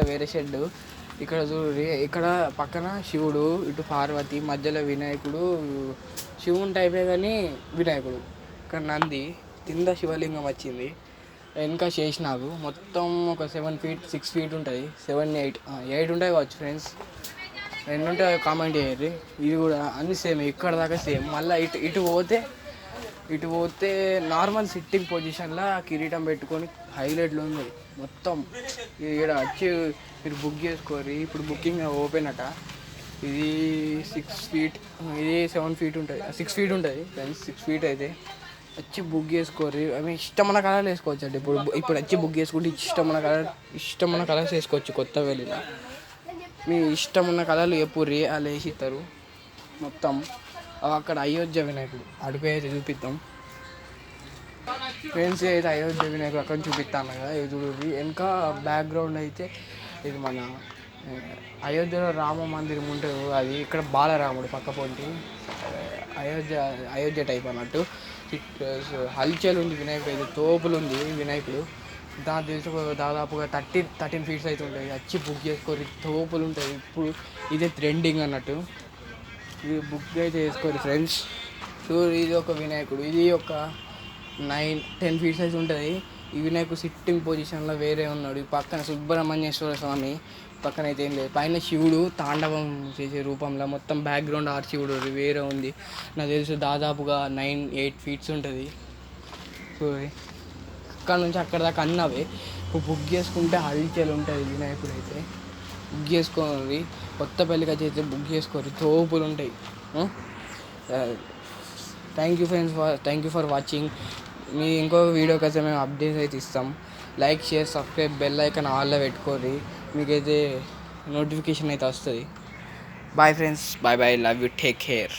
వేరే షెడ్. ఇక్కడ చూడు, ఇక్కడ పక్కన శివుడు, ఇటు పార్వతి, మధ్యలో వినాయకుడు. శివుని టైపే కానీ వినాయకుడు. ఇక్కడ నంది, కింద శివలింగం వచ్చింది. వెనక చేసినాకు మొత్తం ఒక 7 feet 6 feet ఉంటుంది. 7 8 8 ఉంటాయి కావచ్చు ఫ్రెండ్స్. ఎన్ని ఉంటాయో కామెంట్ చేయరు. ఇది కూడా అన్ని సేమ్, ఇక్కడ దాకా సేమ్. మళ్ళీ ఇటు పోతే నార్మల్ సిట్టింగ్ పొజిషన్లో కిరీటం పెట్టుకొని హైలైట్లో ఉంది మొత్తం. ఇక్కడ వచ్చి మీరు బుక్ చేసుకోరు. ఇప్పుడు బుకింగ్ ఓపెన్ అట. ఇది 6 feet, ఇది 7 feet ఉంటుంది, 6 feet ఉంటుంది ఫ్రెండ్స్. 6 feet అయితే వచ్చి బుక్ చేసుకోరు. అవి ఇష్టమైన కలర్లు వేసుకోవచ్చు అండి. ఇప్పుడు వచ్చి బుక్ చేసుకుంటే ఇష్టమైన కలర్స్ వేసుకోవచ్చు. కొత్త వెళ్ళిన మీ ఇష్టమున్న కలర్లు ఎప్పుడు అలా వేసి ఇస్తారు మొత్తం. అక్కడ అయోధ్య వినాయకుడు అడుగు అయితే చూపిస్తాం ఫ్రెండ్స్. అయితే అయోధ్య వినాయకుడు అక్కడ చూపిస్తాను కదా, ఇది చూడండి. వెనక బ్యాక్గ్రౌండ్ అయితే ఇది మన అయోధ్యలో రామ మందిరం ఉంటుంది అది. ఇక్కడ బాలరాముడు పక్క పొంటి అయోధ్య టైప్ అన్నట్టు. హల్చల్ ఉంది వినాయకుడు అయితే, తోపులు ఉంది వినాయకుడు. దాని తెలిసి దాదాపుగా 13 feet అయితే ఉంటాయి. వచ్చి బుక్ చేసుకోరు, తోపులు ఉంటాయి. ఇప్పుడు ఇదే ట్రెండింగ్ అన్నట్టు. ఇది బుక్ అయితే చేసుకోరు ఫ్రెండ్స్. సో ఇది ఒక వినాయకుడు, ఇది ఒక 9-10 feet అయితే ఉంటుంది. ఈ వినాయకుడు సిట్టింగ్ పొజిషన్లో వేరే ఉన్నాడు. పక్కన సుబ్రహ్మణ్యేశ్వర స్వామి పక్కన అయితే ఏం లేదు. పైన శివుడు తాండవం చేసే రూపంలో మొత్తం బ్యాక్గ్రౌండ్ ఆర్ శివుడు వేరే ఉంది. నాకు తెలుసు దాదాపుగా 9-8 feet ఉంటుంది. సో అక్కడ నుంచి అక్కడ దాకా అన్నవే. ఇప్పుడు బుక్ చేసుకుంటే హల్చల్ ఉంటుంది వినాయకుడు అయితే. బుక్ చేసుకోవాలి, కొత్త పెళ్ళికి అయితే బుక్ చేసుకోరు, తోపులు ఉంటాయి. Thank you for watching. మీ ఇంకో వీడియో కోసం మేము అప్డేట్స్ అయితే ఇస్తాం. Like, share, subscribe, bell icon ఆల్లో పెట్టుకోరి. మీకైతే నోటిఫికేషన్ అయితే వస్తుంది. Bye friends, bye, love you, take care.